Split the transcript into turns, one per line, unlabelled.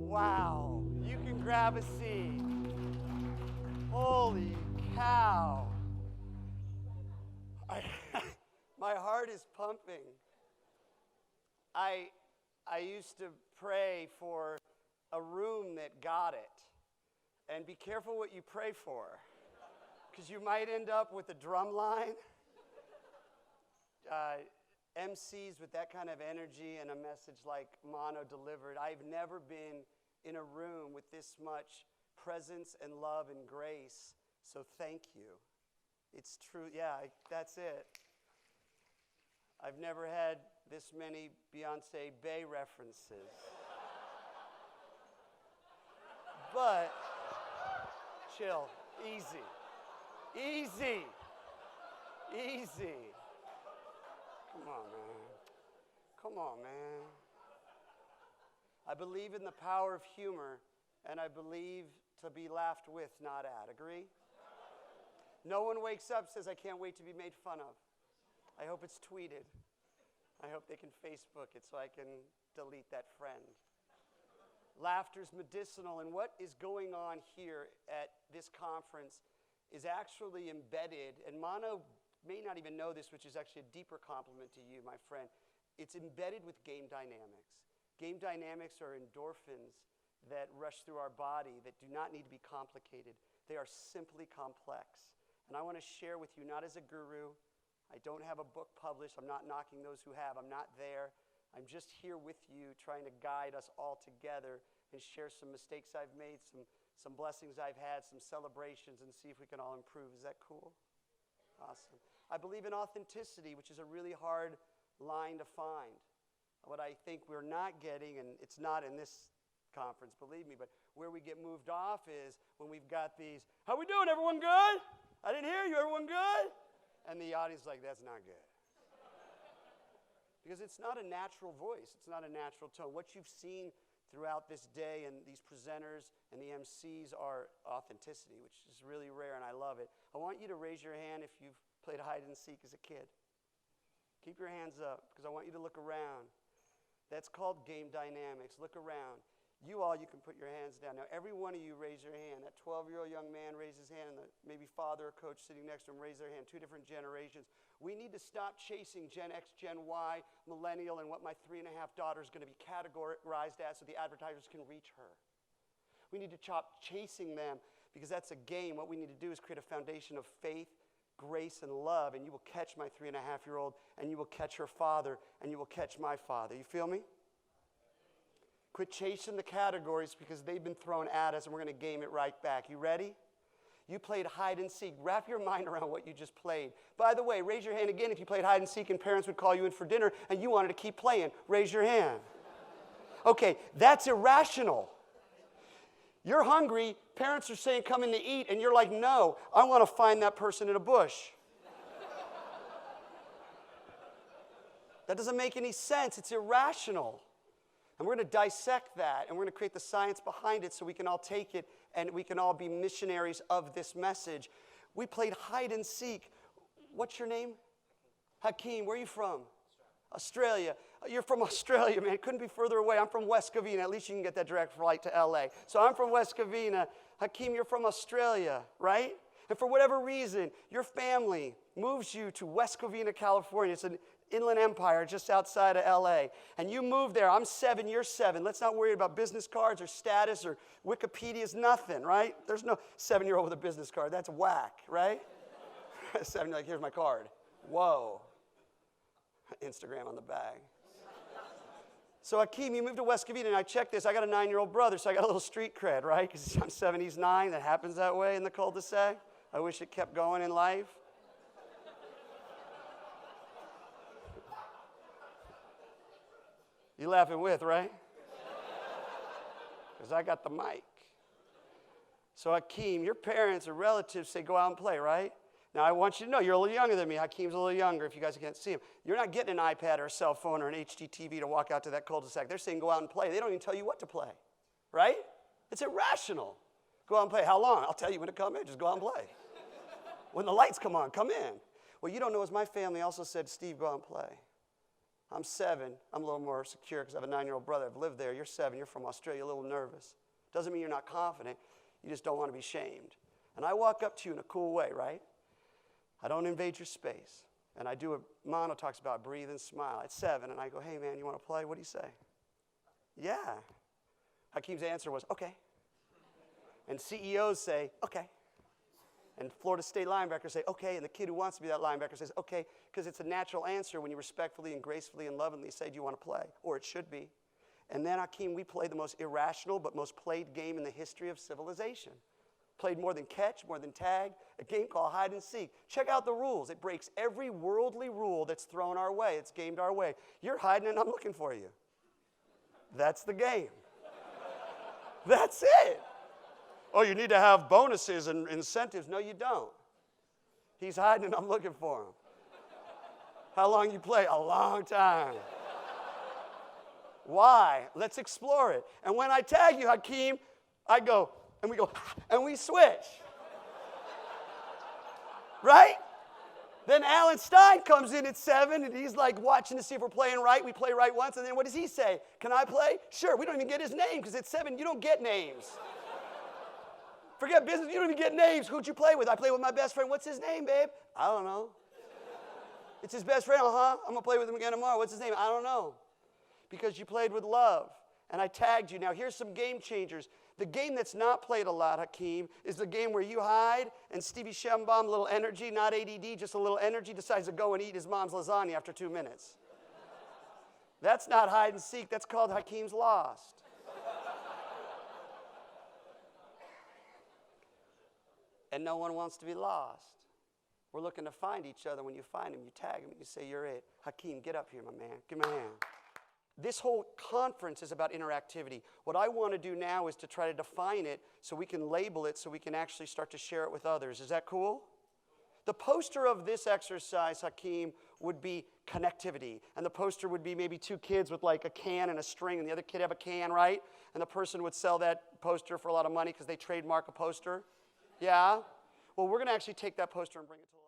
Wow, you can grab a seat. Holy cow. My heart is pumping. I used to pray for a room that got it. And be careful what you pray for, because you might end up with a drum line. MCs with that kind of energy and a message like Mono delivered. I've never been in a room with this much presence and love and grace. So thank you. It's true. Yeah, that's it. I've never had this many Beyonce Bay references. But chill. Easy. Easy. Easy. Come on, man. Come on, man. I believe in the power of humor, and I believe to be laughed with, not at. Agree? No one wakes up and says, I can't wait to be made fun of. I hope it's tweeted. I hope they can Facebook it so I can delete that friend. Laughter's medicinal, and what is going on here at this conference is actually embedded, and Mono may not even know this, which is actually a deeper compliment to you, my friend. It's embedded with game dynamics. Game dynamics are endorphins that rush through our body that do not need to be complicated. They are simply complex. And I want to share with you, not as a guru. I don't have a book published. I'm not knocking those who have. I'm not there. I'm just here with you trying to guide us all together and share some mistakes I've made, some blessings I've had, some celebrations, and see if we can all improve. Is that cool? Awesome. I believe in authenticity, which is a really hard line to find. What I think we're not getting, and it's not in this conference, believe me, but where we get moved off is when we've got these, how we doing, everyone good? I didn't hear you, everyone good? And the audience is like, that's not good. Because it's not a natural voice. It's not a natural tone. What you've seen throughout this day and these presenters and the MCs are authenticity, which is really rare, and I love it. I want you to raise your hand if you've played hide and seek as a kid. Keep your hands up, because I want you to look around. That's called game dynamics. Look around. You can put your hands down. Now, every one of you raise your hand. That 12-year-old young man raised his hand, and the maybe father or coach sitting next to him raised their hand. Two different generations. We need to stop chasing Gen X, Gen Y, millennial, and what my 3.5 daughter is going to be categorized as so the advertisers can reach her. We need to stop chasing them, because that's a game. What we need to do is create a foundation of faith, grace, and love, and you will catch my 3.5-year-old, and you will catch her father, and you will catch my father. You feel me? Quit chasing the categories, because they've been thrown at us, and we're going to game it right back. You ready? You played hide and seek. Wrap your mind around what you just played. By the way, raise your hand again if you played hide and seek and parents would call you in for dinner and you wanted to keep playing. Raise your hand. Okay, that's irrational. You're hungry, parents are saying come in to eat, and you're like, no, I want to find that person in a bush. That doesn't make any sense. It's irrational. And we're going to dissect that, and we're going to create the science behind it so we can all take it and we can all be missionaries of this message. We played hide and seek. What's your name? Hakeem. Where are you from? Australia. You're from Australia, man. It couldn't be further away. I'm from West Covina. At least you can get that direct flight to LA. So I'm from West Covina. Hakeem, you're from Australia, right? And for whatever reason, your family moves you to West Covina, California. It's an inland empire just outside of LA. And you moved there. I'm 7, you're 7. Let's not worry about business cards or status or Wikipedia's nothing, right? There's no 7-year-old with a business card. That's whack, right? 7, like, here's my card. Whoa. Instagram on the bag. So Hakeem, you moved to West Covina, and I checked this. I got a 9-year-old brother, so I got a little street cred, right? Because I'm 7, he's 9. That happens that way in the cul-de-sac. I wish it kept going in life. You laughing with, right? Because I got the mic. So Hakeem, your parents or relatives say go out and play, right? Now I want you to know you're a little younger than me. Hakeem's a little younger if you guys can't see him. You're not getting an iPad or a cell phone or an HD TV to walk out to that cul-de-sac. They're saying go out and play. They don't even tell you what to play, right? It's irrational. Go out and play. How long? I'll tell you when to come in. Just go out and play. When the lights come on, come in. What you don't know is my family also said, Steve, go out and play. I'm 7. I'm a little more secure because I have a 9-year-old brother. I've lived there. You're 7. You're from Australia. You're a little nervous. Doesn't mean you're not confident. You just don't want to be shamed. And I walk up to you in a cool way, right? I don't invade your space. And I do what Mono talks about, breathe and smile. At 7, and I go, hey, man, you want to play? What do you say? Yeah. Hakeem's answer was, okay. And CEOs say, okay. And Florida State linebackers say, okay. And the kid who wants to be that linebacker says, okay, because it's a natural answer when you respectfully and gracefully and lovingly say, do you want to play? Or it should be. And then, Hakeem, we play the most irrational but most played game in the history of civilization. Played more than catch, more than tag, a game called hide and seek. Check out the rules. It breaks every worldly rule that's thrown our way. It's gamed our way. You're hiding and I'm looking for you. That's the game. That's it. Oh, you need to have bonuses and incentives. No, you don't. He's hiding and I'm looking for him. How long you play? A long time. Why? Let's explore it. And when I tag you, Hakeem, I go, and we go, and we switch. Right? Then Alan Stein comes in at 7, and he's like watching to see if we're playing right. We play right once, and then what does he say? Can I play? Sure. We don't even get his name, because at 7, you don't get names. Forget business, you don't even get names. Who'd you play with? I play with my best friend. What's his name, babe? I don't know. It's his best friend, I'm going to play with him again tomorrow. What's his name? I don't know. Because you played with love, and I tagged you. Now, here's some game changers. The game that's not played a lot, Hakeem, is the game where you hide, and Stevie Shenbaum, a little energy, not ADD, just a little energy, decides to go and eat his mom's lasagna after 2 minutes. That's not hide and seek. That's called Hakeem's Lost. And no one wants to be lost. We're looking to find each other. When you find him, you tag him, and you say, you're it. Hakeem, get up here, my man. Give me a hand. This whole conference is about interactivity. What I want to do now is to try to define it so we can label it so we can actually start to share it with others. Is that cool? The poster of this exercise, Hakeem, would be connectivity. And the poster would be maybe 2 kids with like a can and a string, and the other kid have a can, right? And the person would sell that poster for a lot of money because they trademark a poster. Yeah? Well, we're going to actually take that poster and bring it to life.